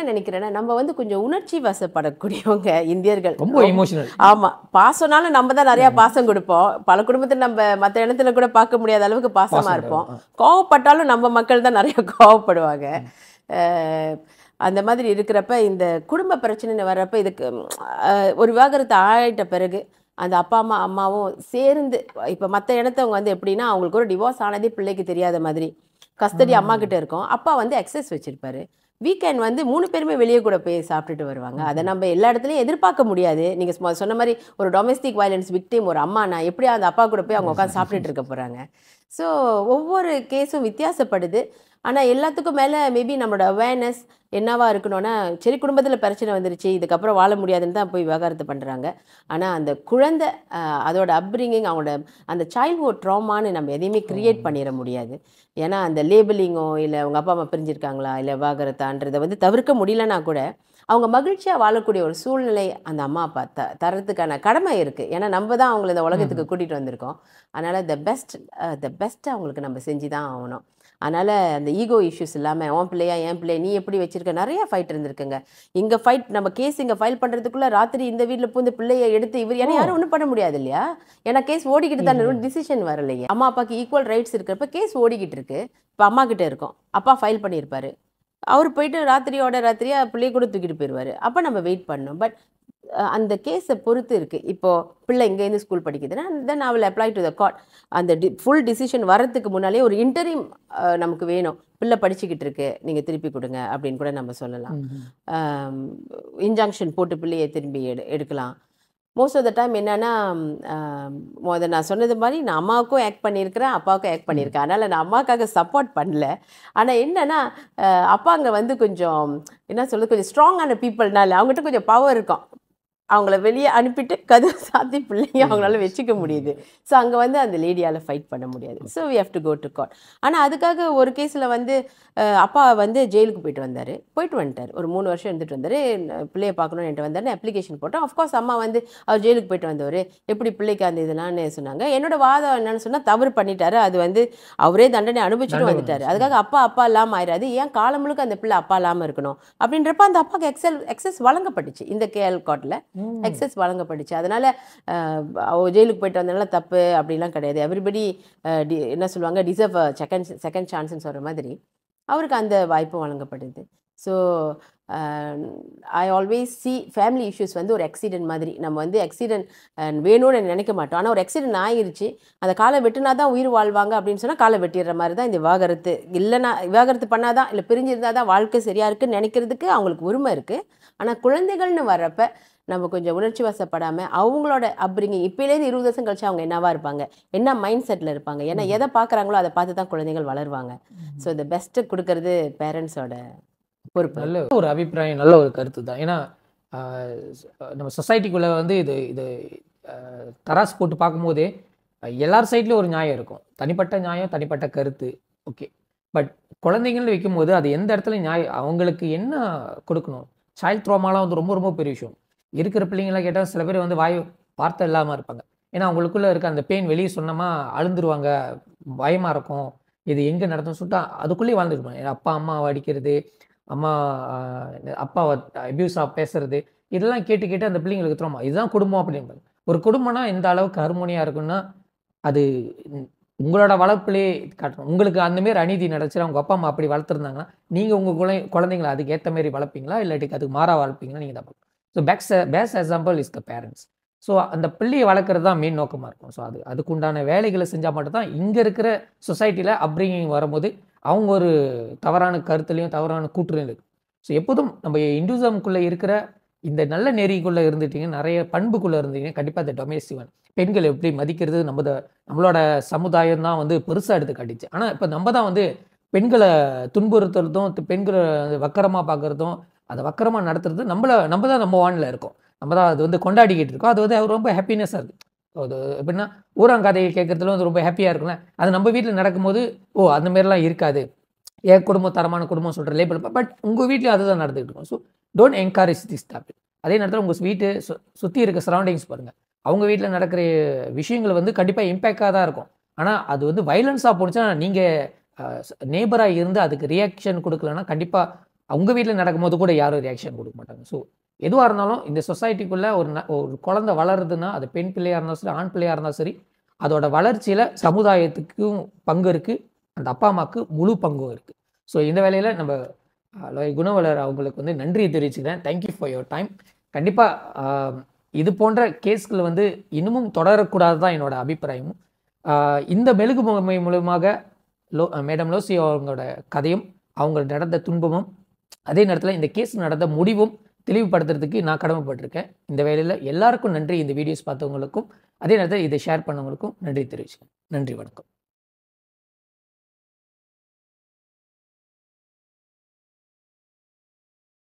நினைக்கிறேன்னா நம்ம வந்து கொஞ்சம் உணர்ச்சி வசப்படக்கூடியவங்க இந்தியர்கள். ரொம்ப எமோஷனல். ஆமா, பாசம்னாலும் நம்ம தான் நிறைய பாசம் கொடுப்போம். பல குடும்பத்தில் நம்ம மற்ற இடத்துல கூட பார்க்க முடியாத அளவுக்கு பாசமா இருப்போம். கோவப்பட்டாலும் நம்ம மக்கள் தான் நிறைய கோவப்படுவாங்க. அந்த மாதிரி இருக்கிறப்ப இந்த குடும்ப பிரச்சனைன்னு வர்றப்ப இதுக்கு ஒரு விவாகரத்து ஆயிட்ட பிறகு அந்த அப்பா அம்மாவும் சேர்ந்து இப்போ மற்ற இடத்தவங்க வந்து எப்படின்னா அவங்களுக்கு ஒரு டிவோர்ஸ் ஆனதே பிள்ளைக்கு தெரியாத மாதிரி கஸ்டடி அம்மா கிட்ட இருக்கும். அப்பா வந்து எக்ஸஸ் வச்சிருப்பாரு. வீக்கெண்ட் வந்து 3 பேருமே வெளியே கூட போய் சாப்பிட்டுட்டு வருவாங்க. அதை நம்ம எல்லா இடத்துலையும் எதிர்பார்க்க முடியாது. நீங்கள் சொன்ன மாதிரி ஒரு டொமெஸ்டிக் வயலன்ஸ் விக்டிம் ஒரு அம்மானா எப்படி அந்த அப்பா கூட போய் அவங்க உட்காந்து சாப்பிட்டுட்டு இருக்க போகிறாங்க. ஸோ ஒவ்வொரு கேஸும் வித்தியாசப்படுது. ஆனால் எல்லாத்துக்கும் மேலே மேபி நம்மளோட அவேர்னஸ் என்னவா இருக்கணும்னா, சரி குடும்பத்தில் பிரச்சனை வந்துருச்சு, இதுக்கப்புறம் வாழ முடியாதுன்னு தான் போய் விவாகரத்து பண்ணுறாங்க. ஆனால் அந்த குழந்தை அதோட அப்ரிங்கிங் அவங்களோட அந்த சைல்ட்ஹுட் ட்ராமான்னு நம்ம எதையுமே க்ரியேட் பண்ணிட முடியாது. ஏன்னா அந்த லேபிளிங்கோ இல்லை அவங்க அப்பா அம்மா பிரிஞ்சிருக்காங்களா இல்லை விவாகரத்தான்றதை வந்து தவிர்க்க முடியலன்னா கூட அவங்க மகிழ்ச்சியாக வாழக்கூடிய ஒரு சூழ்நிலை அந்த அம்மா அப்பா தரத்துக்கான கடமை இருக்குது. ஏன்னா நம்ம தான் அவங்கள இந்த உலகத்துக்கு கூட்டிகிட்டு வந்திருக்கோம். அதனால் த பெஸ்ட்டை அவங்களுக்கு நம்ம செஞ்சு தான் ஆகணும். அதனால் அந்த ஈகோ இஷ்யூஸ் இல்லாமல் உன் பிள்ளையா என் பிள்ளையா நீ எப்படி வச்சுருக்க, நிறைய ஃபைட் இருந்திருக்குங்க. இங்கே ஃபைட் நம்ம கேஸ் இங்கே ஃபைல் பண்ணுறதுக்குள்ளே ராத்திரி இந்த வீட்டில் பூந்து பிள்ளையை எடுத்து இவர் ஏன்னா யாரும் ஒன்றும் பண்ண முடியாது இல்லையா. ஏன்னா கேஸ் ஓடிக்கிட்டு தான் டிசிஷன் வரலையே. அம்மா அப்பாவுக்கு ஈக்குவல் ரைட்ஸ் இருக்கிறப்ப கேஸ் ஓடிக்கிட்டு இருக்கு. இப்போ அம்மா கிட்டே இருக்கும், அப்பா ஃபைல் பண்ணியிருப்பாரு, அவர் போயிட்டு ராத்திரியாக பிள்ளையை கூட தூக்கிட்டு போயிடுவார். அப்போ நம்ம வெயிட் பண்ணணும். பட் அந்த கேஸை பொறுத்து இருக்குது. இப்போது பிள்ளை இங்கேருந்து ஸ்கூல் படிக்குதுன்னா then I will apply to the court. அந்த ஃபுல் டிசிஷன் வரத்துக்கு முன்னாலே ஒரு இன்டரிம் நமக்கு வேணும். பிள்ளை படிச்சுக்கிட்டு இருக்கு, நீங்கள் திருப்பி கொடுங்க அப்படின்னு கூட நம்ம சொல்லலாம். இன்ஜங்ஷன் போட்டு பிள்ளையை திரும்பி எடுக்கலாம். மோஸ்ட் ஆஃப் த டைம் என்னென்னா நான் சொன்னது மாதிரி நான் அம்மாவுக்கும் ஆக்ட் பண்ணியிருக்கிறேன், அப்பாவுக்கும் ஆக்ட் பண்ணியிருக்கேன். அதனால் நான் அம்மாவுக்காக சப்போர்ட் பண்ணல. ஆனால் என்னென்னா அப்பாங்க வந்து கொஞ்சம் என்ன சொல்கிறது, கொஞ்சம் ஸ்ட்ராங்கான பீப்புள்னால அவங்ககிட்ட கொஞ்சம் பவர் இருக்கும். அவங்கள வெளியே அனுப்பிட்டு கதவு சாத்தி பிள்ளைங்க அவங்களால வச்சுக்க முடியுது. ஸோ அங்கே வந்து அந்த லேடியால் ஃபைட் பண்ண முடியாது. So we have to go to court. ஆனால் அதுக்காக ஒரு கேஸில் வந்து அப்பா வந்து ஜெயிலுக்கு போயிட்டு வந்துட்டார். ஒரு 3 வருஷம் இருந்துட்டு வந்தார். பிள்ளையை பார்க்கணுன்னு என்கிட்ட வந்தார். அப்ளிகேஷன் போட்டோம். அஃப்கோர்ஸ் அம்மா வந்து அவர் ஜெயிலுக்கு போயிட்டு வந்தவர் எப்படி பிள்ளைக்கு அந்த இதெல்லாம்னு சொன்னாங்க. என்னோட வாதம் என்னன்னு சொன்னால் தவறு பண்ணிட்டாரு, அது வந்து அவரே தண்டனை அனுபவிச்சுட்டு வந்துட்டார். அதுக்காக அப்பா இல்லாமல் ஆயிடாது, ஏன் காலம் முழுக்க அந்த பிள்ளை அப்பா இல்லாமல் இருக்கணும் அப்படின்றப்ப அந்த அப்பாவுக்கு எக்ஸஸ் வழங்கப்பட்டுச்சு. இந்த கேஎல் கோர்ட்டில் எக்ஸஸ் வழங்கப்பட்டுச்சு. அதனால் ஜெயிலுக்கு போயிட்டு வந்ததுனால தப்பு அப்படிலாம் கிடையாது. எவ்ரிபடி என்ன சொல்லுவாங்க, டிசர்வ் செகண்ட் சான்ஸ்ன்னு சொல்கிற மாதிரி அவருக்கு அந்த வாய்ப்பு வழங்கப்படுது. So I always see family issues வந்து ஒரு ஆக்சிடென்ட் மாதிரி. நம்ம வந்து ஆக்சிடென்ட் வேணும்னு நினைக்க மாட்டோம். ஆனால் ஒரு ஆக்சிடென்ட் ஆயிடுச்சு, அந்த காலை வெட்டினா தான் உயிர் வாழ்வாங்க அப்படின்னு சொன்னால் காலை வெட்டிடுற மாதிரி தான் இந்த விவாகரத்து. இல்லைனா விவாகரத்து பண்ணாதான் இல்லை பிரிஞ்சிருந்தால் தான் வாழ்க்கை சரியாக இருக்குன்னு நினைக்கிறதுக்கு அவங்களுக்கு உரிமை இருக்குது. ஆனால் குழந்தைகள்னு வர்றப்ப நம்ம கொஞ்சம் உணர்ச்சி வசப்படாமல் அவங்களோட அப்ரிங்கிங் இப்போலேருந்து 20 வருஷம் கழிச்சு அவங்க என்னவா இருப்பாங்க, என்ன மைண்ட் செட்டில் இருப்பாங்க, ஏன்னா எதை பார்க்குறாங்களோ அதை பார்த்து தான் குழந்தைகள் வளருவாங்க. ஸோ இந்த பெஸ்ட்டு கொடுக்கறது பேரண்ட்ஸோட பொறுப்பு. நல்ல ஒரு அபிப்பிராயம், நல்ல ஒரு கருத்து தான். ஏன்னா நம்ம சொசைட்டிக்குள்ளே வந்து இது தராசு போட்டு பார்க்கும்போதே எல்லார் சைட்லேயும் ஒரு நியாயம் இருக்கும். தனிப்பட்ட நியாயம், தனிப்பட்ட கருத்து, ஓகே. பட் குழந்தைங்கள்னு வைக்கும்போது அது எந்த இடத்துல நியாயம், அவங்களுக்கு என்ன கொடுக்கணும். சைல்ட் ட்ராமாலாம் வந்து ரொம்ப ரொம்ப பெரிய விஷயம். இருக்கிற பிள்ளைங்களாம் கேட்டால் சில பேர் வந்து வார்த்தை இல்லாமல் இருப்பாங்க. ஏன்னா அவங்களுக்குள்ளே இருக்க அந்த பெயின் வெளியே சொன்னோமா அழுந்துருவாங்க, பயமாக இருக்கும், இது எங்கே நடந்துன்னு சொல்லிட்டு அதுக்குள்ளேயே வாழ்ந்துருப்பாங்க. ஏன்னா அப்பா அம்மாவை அடிக்கிறது, அப்பாவை அபியூஸாக பேசுறது, இதெல்லாம் கேட்டு அந்த பிள்ளைங்களுக்கு ட்ராமா. இதுதான் குடும்பம் அப்படின்பாங்க. ஒரு குடும்பம்னா எந்த அளவுக்கு ஹார்மோனியாக இருக்குன்னா அது உங்களோட வளர்ப்புலேயே காட்டணும். உங்களுக்கு அந்தமாரி அநீதி நடந்துச்சுன்னா உங்கள் அப்பா அம்மா அப்படி வளர்த்துருந்தாங்கன்னா நீங்கள் உங்கள் குழந்தைங்களை அதுக்கு ஏற்ற மாரி வளர்ப்பீங்களா, இல்லாட்டிக்கு அதுக்கு மாறாக வளர்ப்பீங்களா, நீங்கள் தான் பார்க்கணும். So best example is the parents. So அந்த பிள்ளையை வளர்க்குறது தான் மெயின் நோக்கமாக இருக்கும். ஸோ அதுக்குண்டான வேலைகளை செஞ்சால் மட்டும்தான் இங்கே இருக்கிற சொசைட்டியில் அப்ரிங்கிங் வரும்போது அவங்க ஒரு தவறான கருத்துலையும் தவறான கூற்றுலையும் இருக்குது. ஸோ எப்போதும் நம்ம இந்துசம்குள்ளே இருக்கிற இந்த நல்ல நெறிக்குள்ளே இருந்துட்டீங்க, நிறைய பண்புக்குள்ளே இருந்தீங்கன்னா கண்டிப்பாக இந்த டொமேஸ்டிவன் பெண்கள் எப்படி மதிக்கிறது நம்மளோட சமுதாயம் தான் வந்து பெருசாக எடுத்து காட்டிச்சு. ஆனால் இப்போ நம்ம தான் வந்து பெண்களை துன்புறுத்துறதும் பெண்களை வக்கரமாக பார்க்குறதும் அதை வக்கரமாக நடத்துறது நம்ம தான் நம்ம வானில் இருக்கோம். நம்ம தான் அது வந்து கொண்டாடிக்கிட்டு இருக்கோம். அது வந்து ரொம்ப ஹாப்பினஸ்ஸாக இருக்குது. அது எப்படின்னா ஊராங்கதையை கேட்குறதுல வந்து ரொம்ப ஹாப்பியாக இருக்குல்ல. அது நம்ம வீட்டில் நடக்கும்போது அந்த மாதிரிலாம் இருக்காது, என் குடும்பம் தரமான குடும்பம் சொல்கிற லேபிள். பட் உங்கள் வீட்லேயும் அதுதான் நடந்துகிட்டு இருக்கும். So don't encourage this topic. அதே நேரத்தில் உங்கள் வீட்டு சுற்றி இருக்க சரௌண்டிங்ஸ் பாருங்கள். அவங்க வீட்டில் நடக்கிற விஷயங்கள் வந்து கண்டிப்பாக இம்பேக்டாக தான் இருக்கும். ஆனால் அது வந்து வைலன்ஸாக போணுச்சுன்னா நீங்கள் நேபராக இருந்து அதுக்கு ரியாக்ஷன் கொடுக்கலன்னா கண்டிப்பாக உங்கள் வீட்டில் நடக்கும்போது கூட யாரும் ரியாக்ஷன் கொடுக்க மாட்டாங்க. ஸோ எதுவாக இருந்தாலும் இந்த சொசைட்டிக்குள்ளே ஒரு குழந்தை வளருதுன்னா அது பெண் பிள்ளையாக இருந்தாலும் சரி, ஆண் பிள்ளையாக இருந்தாலும் சரி, அதோட வளர்ச்சியில் சமுதாயத்துக்கும் பங்கு இருக்குது, அந்த அப்பா அம்மாவுக்கு முழு பங்கும் இருக்குது. ஸோ இந்த வேலையில் நம்ம குணவலர் அவங்களுக்கு வந்து நன்றியை தெரிவிச்சுக்கிறேன். Thank you for your time. கண்டிப்பாக இது போன்ற கேஸ்கள் வந்து இன்னமும் தொடரக்கூடாது தான் என்னோட அபிப்பிராயமும். இந்த மெழுகு பொம்மை மூலமாக மேடம் லோசி அவங்களோட கதையும் அவங்க நடந்த துன்பமும் அதே நேரத்தில் இந்த கேஸ் நடந்த முடிவும் தெளிவுபடுத்துறதுக்கு நான் கடமைப்பட்டிருக்கேன். இந்த வேலையில் எல்லாருக்கும் நன்றி. இந்த வீடியோஸ் பார்த்தவங்களுக்கும் அதே நேரத்தில் இதை ஷேர் பண்ணவங்களுக்கும் நன்றி தெரிவிச்சுக்கேன். நன்றி, வணக்கம்.